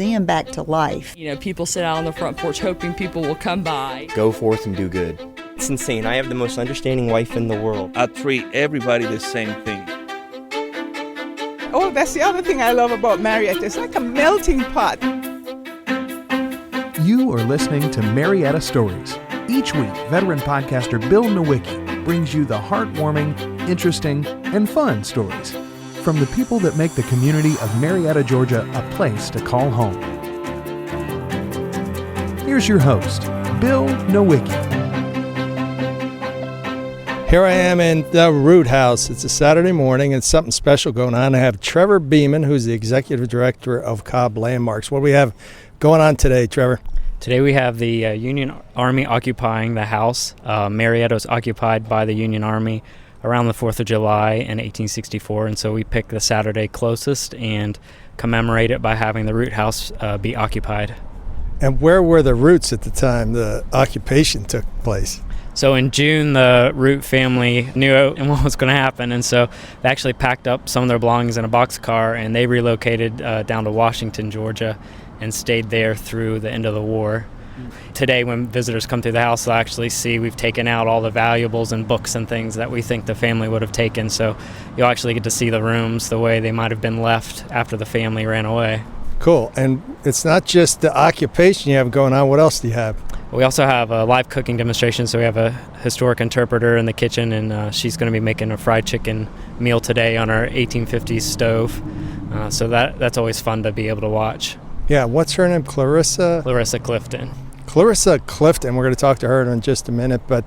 museum back to life. You know, people sit out on the front porch hoping people will come by. Go forth and do good. It's insane. I have the most understanding wife in the world. I treat everybody the same thing. Oh, that's the other thing I love about Marietta. It's like a melting pot. You are listening to Marietta Stories. Each week, veteran podcaster Bill Nowicki brings you the heartwarming, interesting, and fun stories from the people that make the community of Marietta, Georgia, a place to call home. Here's your host, Bill Nowicki. Here I am in the Root House. It's a Saturday morning and something special going on. I have Trevor Beemon, who's the executive director of Cobb Landmarks. What do we have going on today, Trevor? Today we have the Union Army occupying the house. Marietta was occupied by the Union Army around the 4th of July in 1864, and so we picked the Saturday closest and commemorate it by having the Root House be occupied. And where were the Roots at the time the occupation took place? So in June, the Root family knew what was going to happen, and so they actually packed up some of their belongings in a boxcar, and they relocated down to Washington, Georgia, and stayed there through the end of the war. Today, when visitors come through the house, they'll actually see we've taken out all the valuables and books and things that we think the family would have taken, so you'll actually get to see the rooms the way they might have been left after the family ran away. Cool. And it's not just the occupation you have going on. What else do you have? We also have a live cooking demonstration, so we have a historic interpreter in the kitchen, and she's going to be making a fried chicken meal today on our 1850s stove. So that's always fun to be able to watch. Yeah, what's her name? Clarissa Clifton. Clarissa Clifton. We're going to talk to her in just a minute, but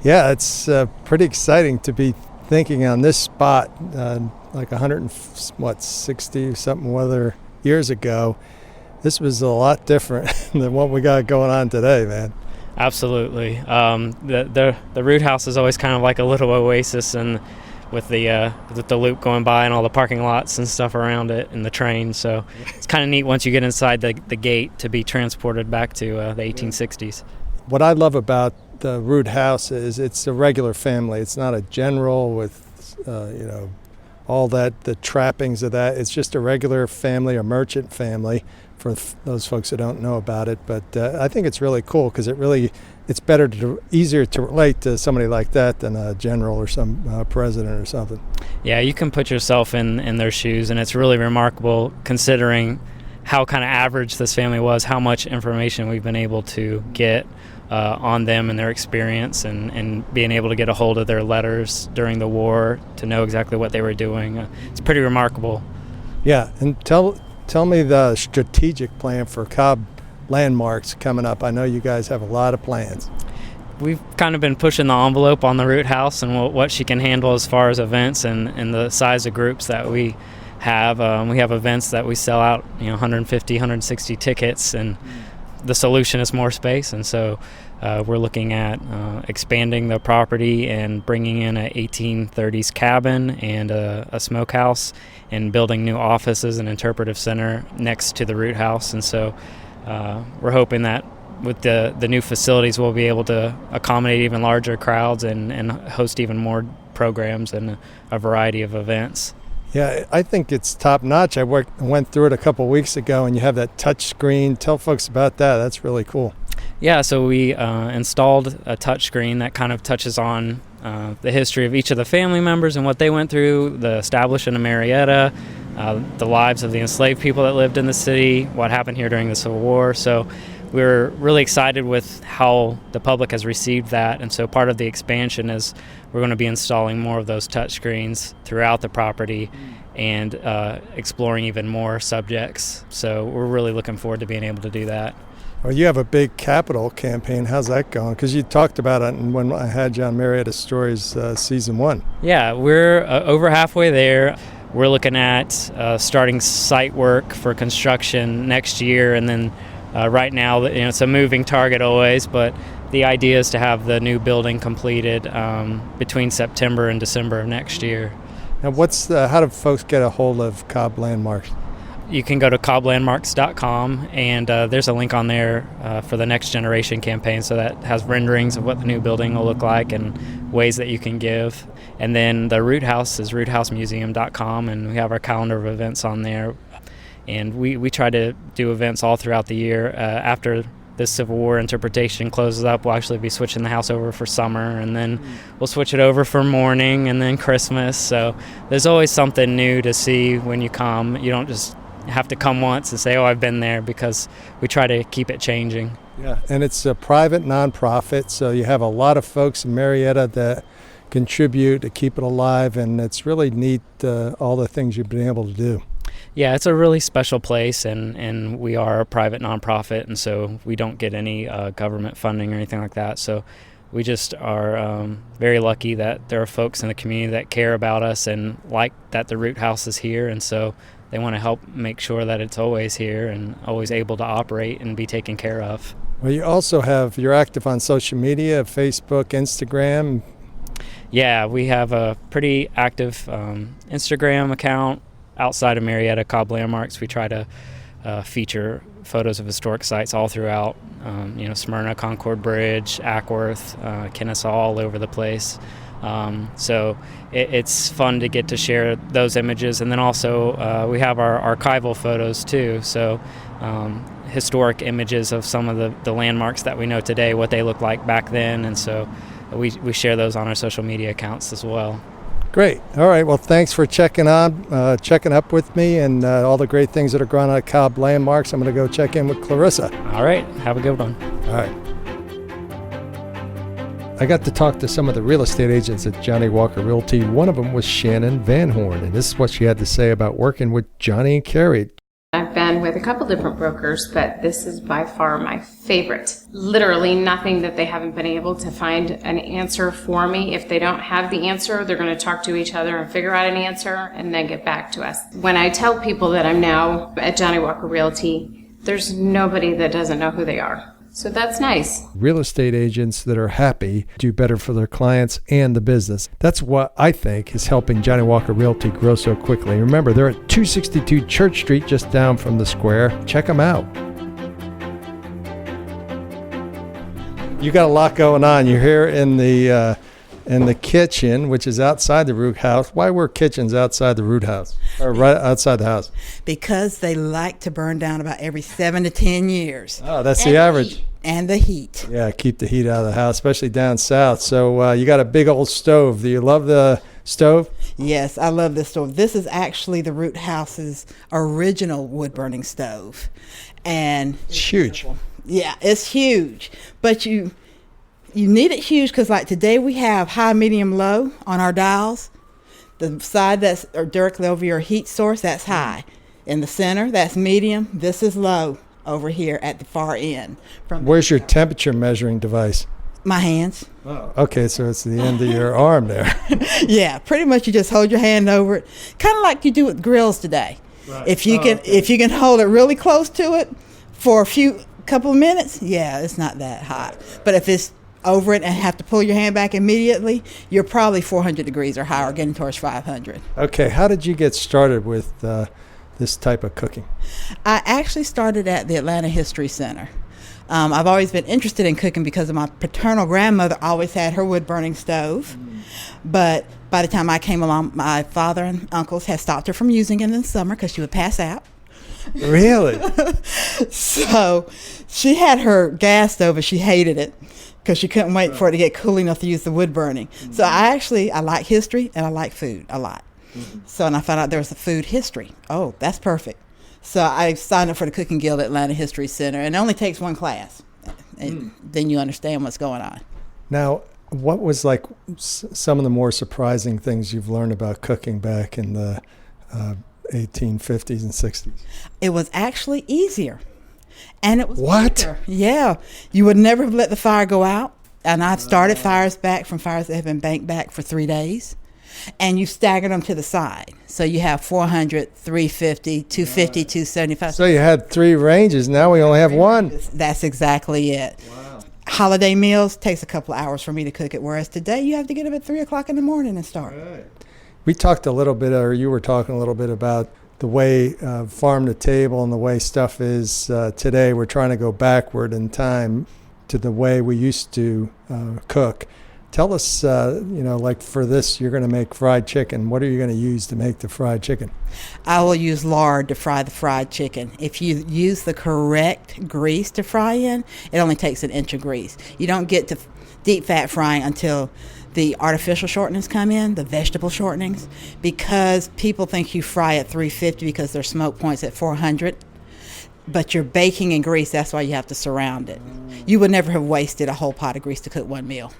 yeah, it's pretty exciting to be thinking on this spot like 160 something other years ago. This was a lot different than what we got going on today, man. Absolutely. The Root House is always kind of like a little oasis, and with the loop going by and all the parking lots and stuff around it and the train. So it's kind of neat once you get inside the gate to be transported back to the 1860s. What I love about the Root House is it's a regular family. It's not a general with, all that, the trappings of that. It's just a regular family, a merchant family, for those folks that don't know about it. But I think it's really cool because it's easier to relate to somebody like that than a general or some president or something. Yeah, you can put yourself in their shoes, and it's really remarkable considering how kind of average this family was, how much information we've been able to get on them and their experience, and being able to get a hold of their letters during the war to know exactly what they were doing. It's pretty remarkable. Yeah, and tell me the strategic plan for Cobb Landmarks coming up. I know you guys have a lot of plans. We've kind of been pushing the envelope on the Root House and what she can handle as far as events and the size of groups that we have. We have events that we sell out, 150, 160 tickets, and the solution is more space. And so we're looking at expanding the property and bringing in an 1830s cabin and a smokehouse and building new offices and interpretive center next to the Root House. And so we're hoping that with the new facilities, we'll be able to accommodate even larger crowds and host even more programs and a variety of events. Yeah, I think it's top notch. I went through it a couple weeks ago, and you have that touch screen. Tell folks about that. That's really cool. Yeah, so we installed a touch screen that kind of touches on the history of each of the family members and what they went through, the establishment of Marietta, the lives of the enslaved people that lived in the city, what happened here during the Civil War. So we're really excited with how the public has received that, and so part of the expansion is we're going to be installing more of those touch screens throughout the property and exploring even more subjects. So we're really looking forward to being able to do that. Well, you have a big capital campaign. How's that going? Because you talked about it when I had you on Marietta Stories Season 1. Yeah, we're over halfway there. We're looking at starting site work for construction next year, and then right now, it's a moving target always, but the idea is to have the new building completed between September and December of next year. Now, how do folks get a hold of Cobb Landmarks? You can go to cobblandmarks.com, and there's a link on there for the Next Generation campaign, so that has renderings of what the new building will look like and ways that you can give. And then the Root House is roothousemuseum.com, and we have our calendar of events on there. And we try to do events all throughout the year. After the Civil War interpretation closes up, we'll actually be switching the house over for summer, and then we'll switch it over for mourning, and then Christmas. So there's always something new to see when you come. You don't just have to come once and say, oh, I've been there, because we try to keep it changing. Yeah, and it's a private nonprofit, so you have a lot of folks in Marietta that contribute to keep it alive, and it's really neat, all the things you've been able to do. Yeah, it's a really special place, and we are a private nonprofit, and so we don't get any government funding or anything like that. So we just are very lucky that there are folks in the community that care about us and like that the Root House is here, and so they want to help make sure that it's always here and always able to operate and be taken care of. Well, you also you're active on social media, Facebook, Instagram. Yeah, we have a pretty active Instagram account. Outside of Marietta Cobb Landmarks, we try to feature photos of historic sites all throughout, Smyrna, Concord Bridge, Ackworth, Kennesaw, all over the place. So it's fun to get to share those images. And then also we have our archival photos too. So historic images of some of the landmarks that we know today, what they looked like back then. And so we share those on our social media accounts as well. Great. All right. Well, thanks for checking up with me and all the great things that are going on at Cobb Landmarks. I'm going to go check in with Clarissa. All right. Have a good one. All right. I got to talk to some of the real estate agents at Johnny Walker Realty. One of them was Shannon Van Horn, and this is what she had to say about working with Johnny and Carrie. I've been with a couple different brokers, but this is by far my favorite. Literally nothing that they haven't been able to find an answer for me. If they don't have the answer, they're going to talk to each other and figure out an answer and then get back to us. When I tell people that I'm now at Johnny Walker Realty, there's nobody that doesn't know who they are. So that's nice. Real estate agents that are happy do better for their clients and the business. That's what I think is helping Johnny Walker Realty grow so quickly. Remember, they're at 262 Church Street, just down from the square. Check them out. You got a lot going on. You're here in the kitchen, which is outside the Root House. Why were kitchens outside the Root House, or right outside the house? Because they like to burn down about every 7 to 10 years. Oh, that's the average. And the heat. Yeah, keep the heat out of the house, especially down south. So you got a big old stove. Do you love the stove? Yes, I love this stove. This is actually the Root House's original wood-burning stove. And it's huge. Yeah, it's huge. But you need it huge because, like, today we have high, medium, low on our dials. The side that's directly over your heat source, that's high. In the center, that's medium. This is low over here at the far end. Where's your temperature measuring device? My hands. Oh, okay, so it's the end of your arm there. Yeah, pretty much you just hold your hand over it, kind of like you do with grills today. Right. If you can hold it really close to it for a couple of minutes, yeah, it's not that hot. But if it's over it and have to pull your hand back immediately, you're probably 400 degrees or higher, getting towards 500. Okay, how did you get started with this type of cooking? I actually started at the Atlanta History Center. I've always been interested in cooking because of my paternal grandmother always had her wood-burning stove. But by the time I came along, my father and uncles had stopped her from using it in the summer because she would pass out. Really? So she had her gas stove, and she hated it because she couldn't wait for it to get cool enough to use the wood burning. So I like history and I like food a lot. So, and I found out there was a food history. Oh, that's perfect. So I signed up for the Cooking Guild at Atlanta History Center, and it only takes one class. And then you understand what's going on. Now, what was like some of the more surprising things you've learned about cooking back in the 1850s and 60s? It was actually easier. And it was what? Quicker. Yeah. You would never have let the fire go out. And I've started fires that have been banked back for 3 days. And you staggered them to the side. So you have 400, 350, 250, 275. So you had 3 ranges. Now we only have 1. That's exactly it. Wow. Holiday meals takes a couple of hours for me to cook it, whereas today you have to get up at 3 o'clock in the morning and start. Right. We talked a little bit, or you were talking a little bit about the way farm to table and the way stuff is today. We're trying to go backward in time to the way we used to cook. Tell us, like for this, you're going to make fried chicken. What are you going to use to make the fried chicken? I will use lard to fry the fried chicken. If you use the correct grease to fry in, it only takes an inch of grease. You don't get to deep fat frying until the artificial shortenings come in, the vegetable shortenings, because people think you fry at 350 because their smoke point's at 400. But you're baking in grease, that's why you have to surround it. You would never have wasted a whole pot of grease to cook one meal.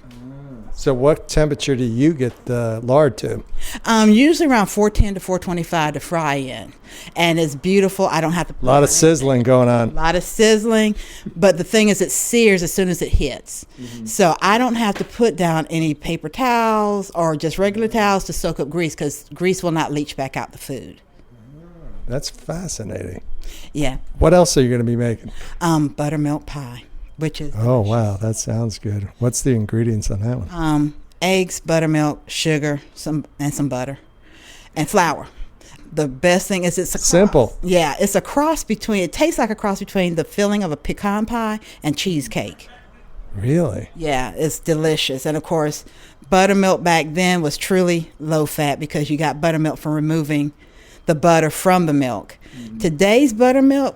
So what temperature do you get the lard to? Usually around 410 to 425 to fry in. And it's beautiful. I don't have to... A lot of sizzling going on. A lot of sizzling. But the thing is, it sears as soon as it hits. Mm-hmm. So I don't have to put down any paper towels or just regular towels to soak up grease, because grease will not leach back out the food. That's fascinating. Yeah. What else are you going to be making? Buttermilk pie, which is... Oh, wow. That sounds good. What's the ingredients on that one? Eggs, buttermilk, sugar, some butter, and flour. The best thing is it's a cross. Simple. Yeah, it's a cross between... It tastes like a cross between the filling of a pecan pie and cheesecake. Really? Yeah, it's delicious. And, of course, buttermilk back then was truly low fat because you got buttermilk from removing the butter from the milk. Mm-hmm. Today's buttermilk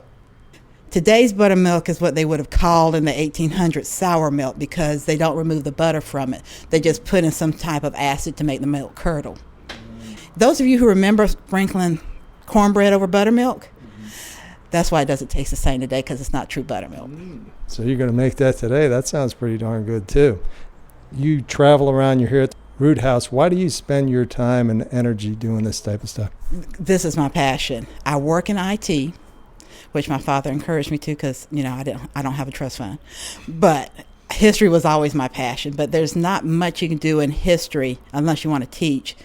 is what they would have called in the 1800s sour milk, because they don't remove the butter from it. They just put in some type of acid to make the milk curdle. Mm-hmm. Those of you who remember sprinkling cornbread over buttermilk, that's why it doesn't taste the same today, because it's not true buttermilk. So you're going to make that today? That sounds pretty darn good too. You travel around, you're here at the Root House. Why do you spend your time and energy doing this type of stuff? This is my passion. I work in IT, which my father encouraged me to, because I don't have a trust fund. But history was always my passion. But there's not much you can do in history unless you want to teach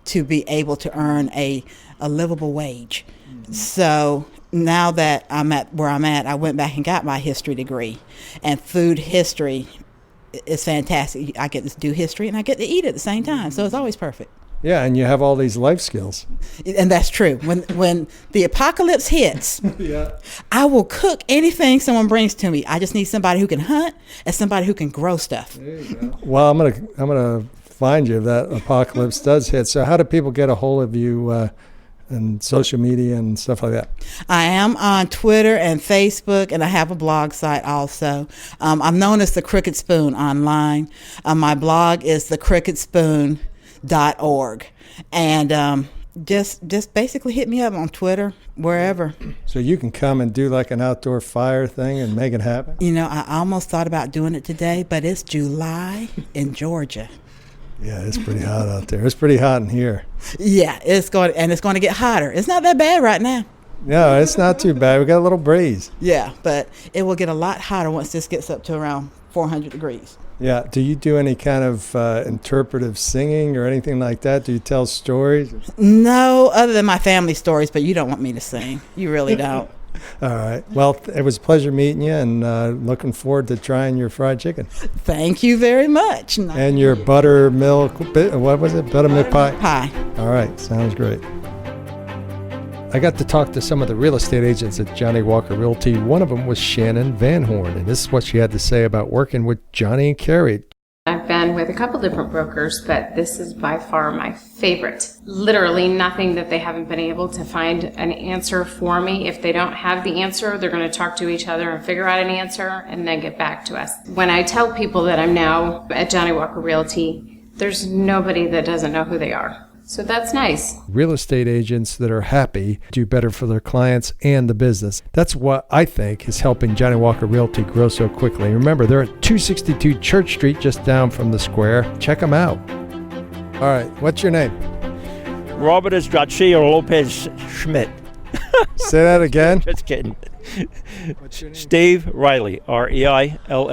to be able to earn a livable wage. Mm-hmm. So now that I'm at where I'm at, I went back and got my history degree. And food history is fantastic. I get to do history and I get to eat at the same time. So it's always perfect. Yeah, and you have all these life skills. And that's true. When the apocalypse hits, yeah, I will cook anything someone brings to me. I just need somebody who can hunt and somebody who can grow stuff. There you go. Well, I'm gonna find you if that apocalypse does hit. So how do people get a hold of you and social media and stuff like that? I am on Twitter and Facebook, and I have a blog site also. I'm known as the Crooked Spoon online. My blog is thecrookedspoon.org, and just basically hit me up on Twitter, wherever. So you can come and do like an outdoor fire thing and make it happen? I almost thought about doing it today, but it's July in Georgia. Yeah, it's pretty hot out there. It's pretty hot in here. Yeah, it's going to get hotter. It's not that bad right now. No, it's not too bad. We got a little breeze. Yeah, but it will get a lot hotter once this gets up to around 400 degrees. Yeah. Do you do any kind of interpretive singing or anything like that? Do you tell stories? No, other than my family stories, but you don't want me to sing. You really don't. All right. Well, it was a pleasure meeting you, and looking forward to trying your fried chicken. Thank you very much. And your buttermilk, what was it? Buttermilk pie? All right. Sounds great. I got to talk to some of the real estate agents at Johnny Walker Realty. One of them was Shannon Van Horn, and this is what she had to say about working with Johnny and Carrie. I've been with a couple different brokers, but this is by far my favorite. Literally nothing that they haven't been able to find an answer for me. If they don't have the answer, they're going to talk to each other and figure out an answer and then get back to us. When I tell people that I'm now at Johnny Walker Realty, there's nobody that doesn't know who they are. So that's nice. Real estate agents that are happy do better for their clients and the business. That's what I think is helping Johnny Walker Realty grow so quickly. Remember, they're at 262 Church Street, just down from the square. Check them out. All right, what's your name? Robert Estraccio Lopez Schmidt. Say that again. Just kidding. What's your name? Steve Reilly, Reilly. All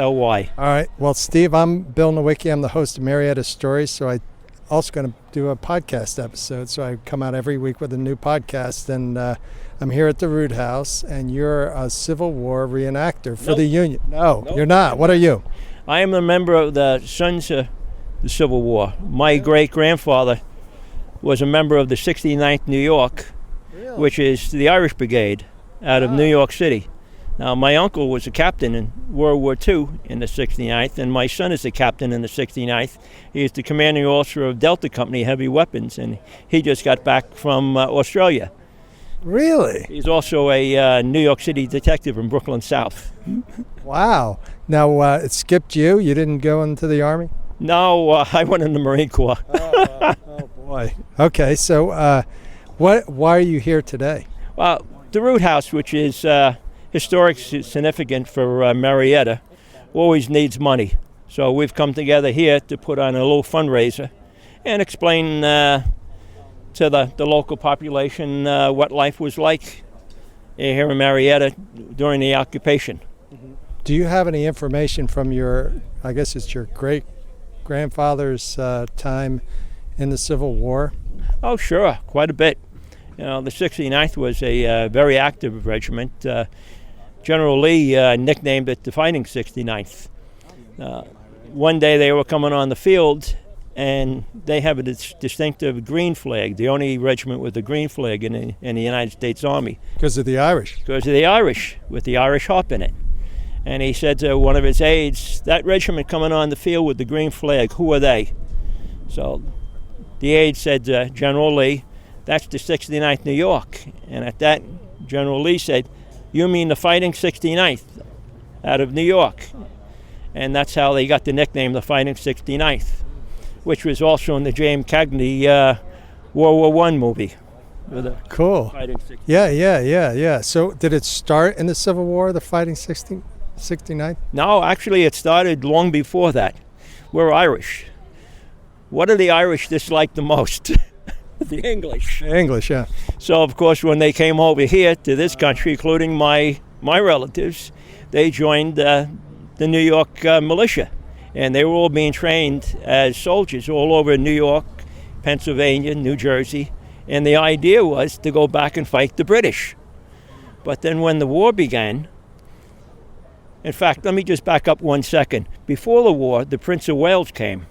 right. Well, Steve, I'm Bill Nowicki. I'm the host of Marietta Stories, so I also going to do a podcast episode. So I come out every week with a new podcast, and I'm here at the Root House, and you're a Civil War reenactor for the Union. No, you're not. What are you? I am a member of the Sons of the Civil War. My great-grandfather was a member of the 69th New York, which is the Irish Brigade out of New York City. Now, my uncle was a captain in World War II in the 69th, and my son is a captain in the 69th. He is the commanding officer of Delta Company Heavy Weapons, and he just got back from Australia. Really? He's also a New York City detective in Brooklyn South. Wow. Now, it skipped you? You didn't go into the Army? No, I went in the Marine Corps. Oh, boy. Okay, so why are you here today? Well, the Root House, which is historic significant for Marietta, always needs money. So we've come together here to put on a little fundraiser and explain to the local population what life was like here in Marietta during the occupation. Do you have any information from your, I guess it's your great-grandfather's time in the Civil War? Oh, sure, quite a bit. You know, the 69th was a very active regiment. General Lee nicknamed it the Fighting 69th. One day they were coming on the field, and they have a distinctive green flag, the only regiment with a green flag in the United States Army. Because of the Irish? Because of the Irish, with the Irish harp in it. And he said to one of his aides, that regiment coming on the field with the green flag, who are they? So the aide said to General Lee, that's the 69th New York. And at that, General Lee said, you mean the Fighting 69th out of New York? And that's how they got the nickname, the Fighting 69th, which was also in the James Cagney World War I movie. Cool. Fighting 69th. Yeah. So did it start in the Civil War, the Fighting 69th? No, actually it started long before that. We're Irish. What do the Irish dislike the most? The English. English, yeah. So, of course, when they came over here to this country, including my relatives, they joined the New York militia. And they were all being trained as soldiers all over New York, Pennsylvania, New Jersey. And the idea was to go back and fight the British. But then when the war began, in fact, let me just back up 1 second. Before the war, the Prince of Wales came,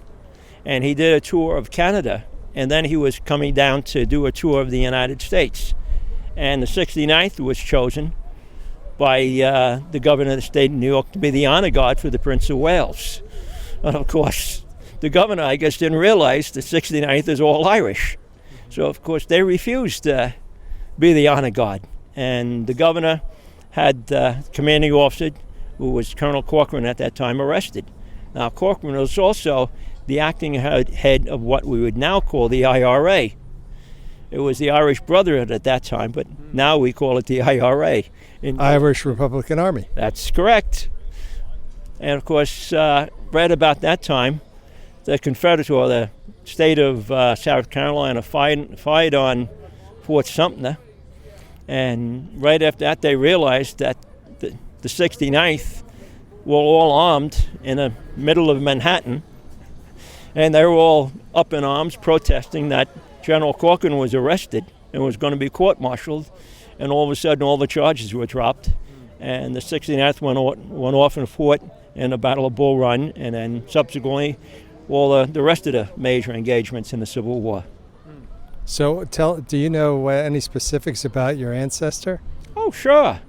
and he did a tour of Canada. And then he was coming down to do a tour of the United States. And the 69th was chosen by the governor of the state of New York to be the honor guard for the Prince of Wales. And of course, the governor, I guess, didn't realize the 69th is all Irish. So, of course, they refused to be the honor guard. And the governor had the commanding officer, who was Colonel Corcoran at that time, arrested. Now, Corcoran was also the acting head of what we would now call the IRA. It was the Irish Brotherhood at that time, but now we call it the IRA. Irish Republican Army. That's correct. And of course, right about that time, the Confederates, or the state of South Carolina, fired on Fort Sumter. And right after that, they realized that the 69th were all armed in the middle of Manhattan. And they were all up in arms protesting that General Corcoran was arrested and was going to be court-martialed. And all of a sudden, all the charges were dropped. And the 69th went off and fought in the Battle of Bull Run, and then subsequently all the rest of the major engagements in the Civil War. So do you know any specifics about your ancestor? Oh, sure.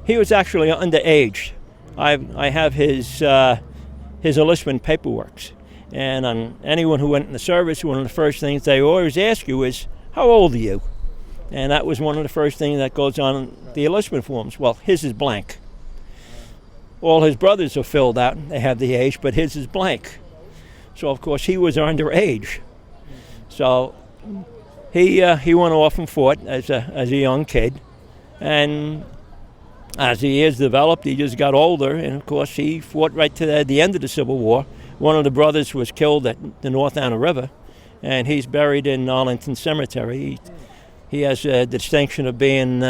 He was actually underage. I have his enlistment paperwork. And on anyone who went in the service, one of the first things they always ask you is, how old are you? And that was one of the first things that goes on the enlistment forms. Well, his is blank. All his brothers are filled out. They have the age, but his is blank. So, of course, he was underage. So he went off and fought as a young kid. And as the years developed, he just got older. And, of course, he fought right to the end of the Civil War. One of the brothers was killed at the North Anna River, and he's buried in Arlington Cemetery. He has the distinction of being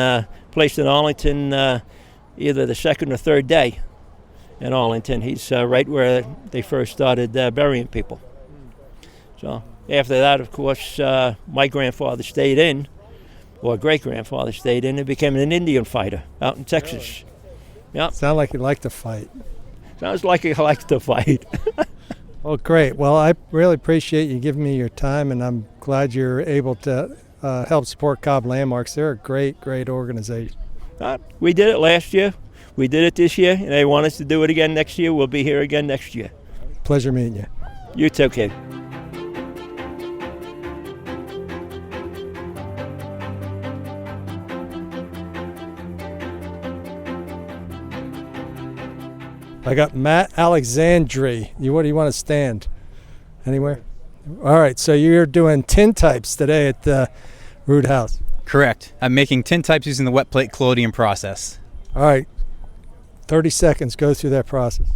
placed in Arlington either the second or third day in Arlington. He's right where they first started burying people. So after that, of course, my grandfather stayed in, or great-grandfather stayed in, and became an Indian fighter out in Texas. Yep. Sound like he liked to fight. Sounds like he likes to fight. Well, great. Well, I really appreciate you giving me your time, and I'm glad you're able to help support Cobb Landmarks. They're a great organization. We did it last year. We did it this year, and they want us to do it again next year. We'll be here again next year. Pleasure meeting you. You too, kid. I got Matt Alexandre. Where do you want to stand? Anywhere? All right, so you're doing tintypes today at the Root House. Correct. I'm making tintypes using the wet plate collodion process. All right, 30 seconds, go through that process.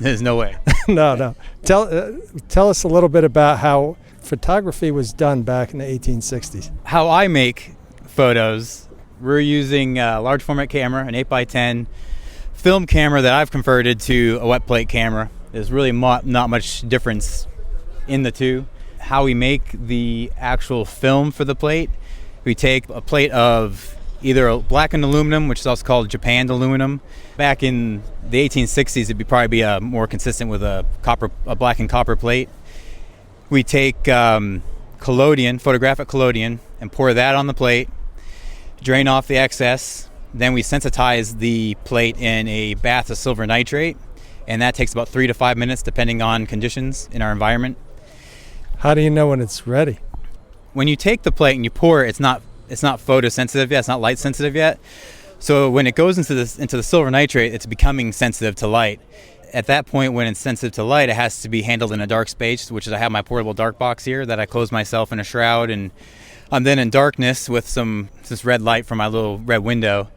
There's no way. No. Tell us a little bit about how photography was done back in the 1860s. How I make photos, we're using a large format camera, an 8x10 film camera that I've converted to a wet plate camera. There's really not much difference in the two. How we make the actual film for the plate, we take a plate of either a blackened aluminum, which is also called japanned aluminum. Back in the 1860s, it'd probably be more consistent with a blackened copper plate. We take collodion, photographic collodion, and pour that on the plate, drain off the excess. Then we sensitize the plate in a bath of silver nitrate, and that takes about 3 to 5 minutes depending on conditions in our environment. How do you know when it's ready? When you take the plate and you pour it, it's not photosensitive yet, it's not light sensitive yet. So when it goes into the silver nitrate, it's becoming sensitive to light. At that point, when it's sensitive to light, it has to be handled in a dark space, which is I have my portable dark box here that I close myself in a shroud, and I'm then in darkness with this red light from my little red window.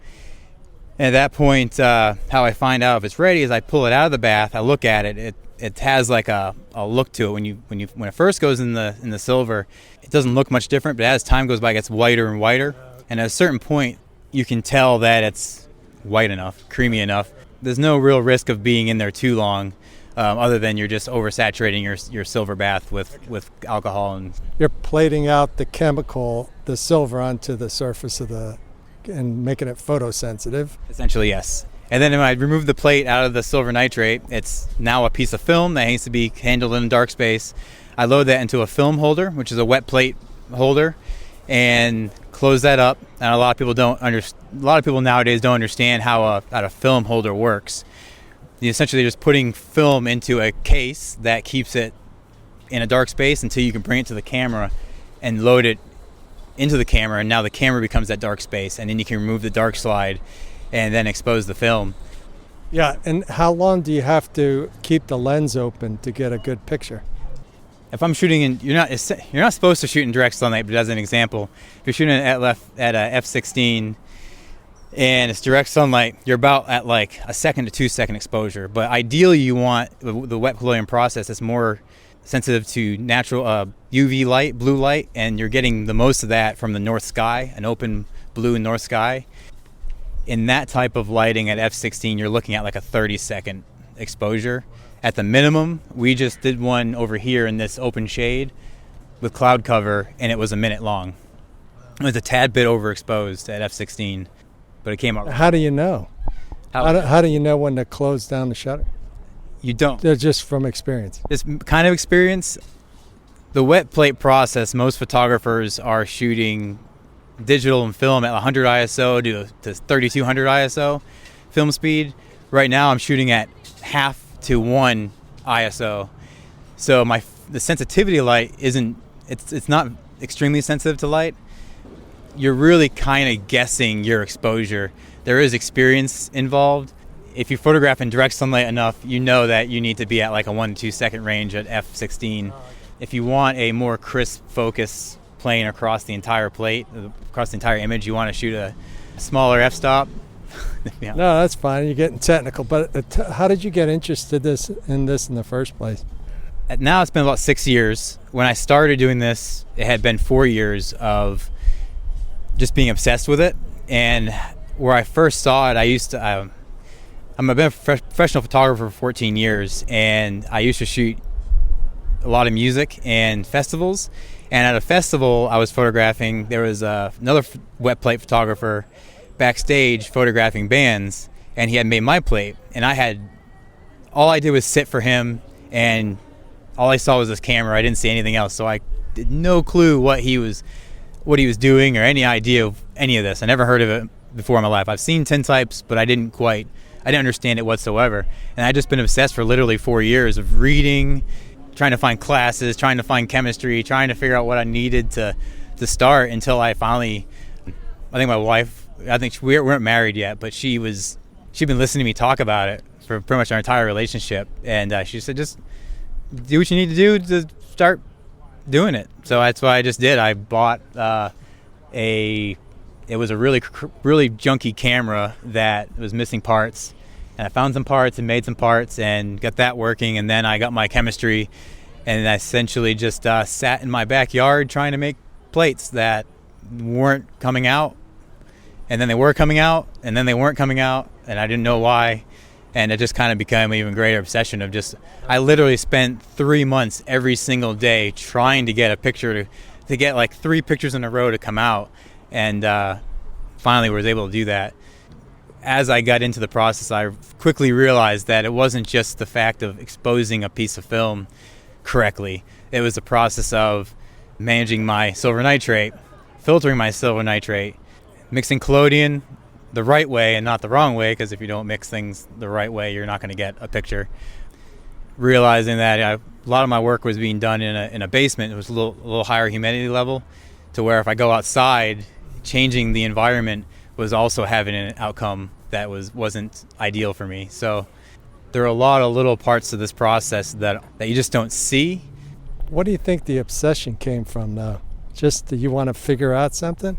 And at that point, how I find out if it's ready is I pull it out of the bath, I look at it. It has like a look to it. When it first goes in the silver, it doesn't look much different, but as time goes by, it gets whiter and whiter. And at a certain point, you can tell that it's white enough, creamy enough. There's no real risk of being in there too long, other than you're just oversaturating your silver bath with alcohol. And you're plating out the silver onto the surface and making it photosensitive. Essentially, yes. And then when I remove the plate out of the silver nitrate, it's now a piece of film that needs to be handled in a dark space. I load that into a film holder, which is a wet plate holder, and close that up. And a lot of people nowadays don't understand how a film holder works. You're essentially just putting film into a case that keeps it in a dark space until you can bring it to the camera and load it into the camera, and now the camera becomes that dark space, and then you can remove the dark slide and then expose the film. Yeah, and how long do you have to keep the lens open to get a good picture? If I'm shooting you're not supposed to shoot in direct sunlight, but as an example, if you're shooting at a f/16 and it's direct sunlight, you're about at like a 1 to 2 second exposure. But ideally, you want the wet collodion process that's more sensitive to natural UV light, blue light, and you're getting the most of that from the north sky, an open blue north sky. In that type of lighting at f/16, you're looking at like a 30-second exposure. At the minimum, we just did one over here in this open shade with cloud cover, and it was a minute long. It was a tad bit overexposed at f/16, but it came out. How do you know? How do you know when to close down the shutter? You don't. They're just from experience. This kind of experience, the wet plate process, most photographers are shooting digital and film at 100 ISO to 3200 ISO film speed. Right now I'm shooting at half to 1 ISO. So the sensitivity of light it's not extremely sensitive to light. You're really kind of guessing your exposure. There is experience involved. If you photograph in direct sunlight enough, you know that you need to be at like a 1 to 2 second range at f/16. If you want a more crisp focus plane across the entire plate, across the entire image, you want to shoot a smaller f-stop. Yeah. No, that's fine. You're getting technical. But how did you get interested in this in the first place? Now it's been about 6 years. When I started doing this, it had been 4 years of just being obsessed with it. And where I first saw it, I've been a professional photographer for 14 years, and I used to shoot a lot of music and festivals. And at a festival I was photographing, there was another wet plate photographer backstage photographing bands, and he had made my plate, and all I did was sit for him, and all I saw was this camera. I didn't see anything else, so I had no clue what he was doing or any idea of any of this. I never heard of it before in my life. I've seen tintypes, but I didn't quite I didn't understand it whatsoever. And I'd just been obsessed for literally 4 years of reading, trying to find classes, trying to find chemistry, trying to figure out what I needed to start until I finally, I think my wife, we weren't married yet, but she'd been listening to me talk about it for pretty much our entire relationship. And she said, just do what you need to do to start doing it. So that's what I just did. I bought it was a really junky camera that was missing parts. And I found some parts and made some parts and got that working. And then I got my chemistry, and I essentially just sat in my backyard trying to make plates that weren't coming out. And then they were coming out, and then they weren't coming out, and I didn't know why. And it just kind of became an even greater obsession of I literally spent 3 months every single day trying to get a picture to get like 3 pictures in a row to come out. And finally was able to do that. As I got into the process, I quickly realized that it wasn't just the fact of exposing a piece of film correctly. It was the process of managing my silver nitrate, filtering my silver nitrate, mixing collodion the right way and not the wrong way, because if you don't mix things the right way, you're not going to get a picture. Realizing that a lot of my work was being done in a basement. It was a little higher humidity level, to where if I go outside, changing the environment was also having an outcome that wasn't ideal for me. So there are a lot of little parts of this process that you just don't see. What do you think the obsession came from, though? Just that you want to figure out something?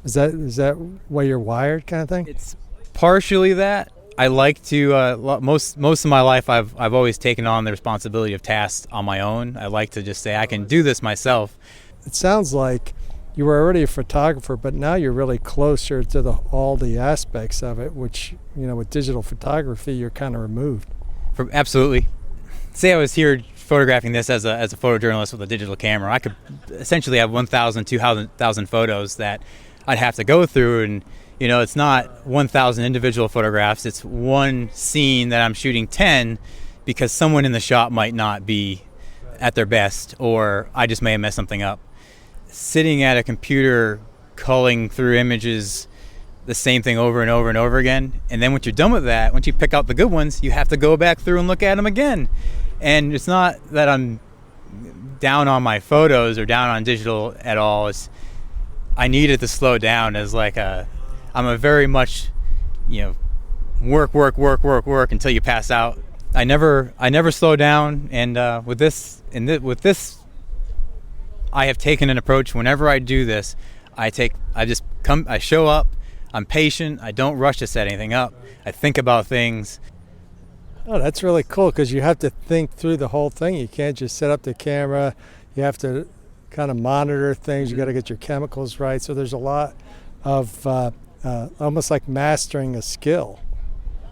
Is that way you're wired, kind of thing? It's partially that. I like to most of my life I've always taken on the responsibility of tasks on my own. I like to just say I can do this myself. It sounds like you were already a photographer, but now you're really closer to all the aspects of it, which, with digital photography, you're kind of removed. Absolutely. Say I was here photographing this as a photojournalist with a digital camera. I could essentially have 1,000, 2,000 photos that I'd have to go through, and it's not 1,000 individual photographs. It's one scene that I'm shooting 10 because someone in the shot might not be at their best, or I just may have messed something up. Sitting at a computer culling through images, the same thing over and over and over again, and then once you're done with that, once you pick out the good ones, you have to go back through and look at them again. And it's not that I'm down on my photos or down on digital at all. I needed to slow down as I'm a very much, work until you pass out. I never slow down, and with this, I have taken an approach. Whenever I do this, I show up. I'm patient. I don't rush to set anything up. I think about things. Oh, that's really cool, because you have to think through the whole thing. You can't just set up the camera. You have to kind of monitor things. You got to get your chemicals right. So there's a lot of almost like mastering a skill.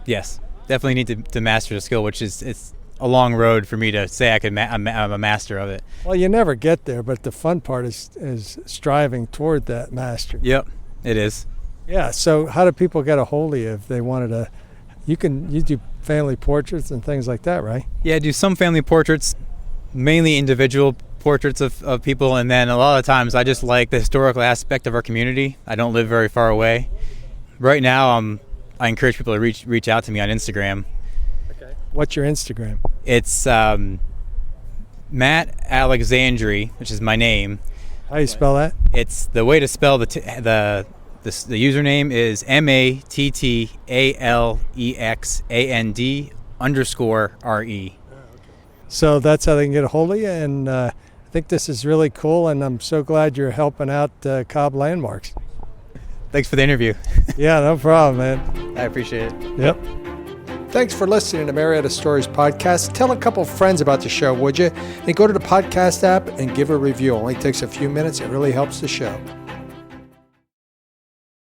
Yes, definitely need to master the skill, which it's a long road for me to say I'm a master of it. Well, you never get there, but the fun part is striving toward that mastery. Yep, it is. Yeah. So how do people get a hold of you if they wanted to? You do family portraits and things like that, right? Yeah, I do some family portraits, mainly individual portraits of people, and then a lot of times I just like the historical aspect of our community. I don't live very far away. Right now, I encourage people to reach out to me on Instagram. Okay. What's your Instagram? It's Matt Alexandre, which is my name. How do you spell that? It's the way to spell the username is MATTALEXAND_RE. So that's how they can get a hold of you, and I think this is really cool, and I'm so glad you're helping out Cobb Landmarks. Thanks for the interview. Yeah, no problem, man. I appreciate it. Yep. Thanks for listening to Marietta Stories Podcast. Tell a couple friends about the show, would you? And go to the podcast app and give a review. It only takes a few minutes. It really helps the show.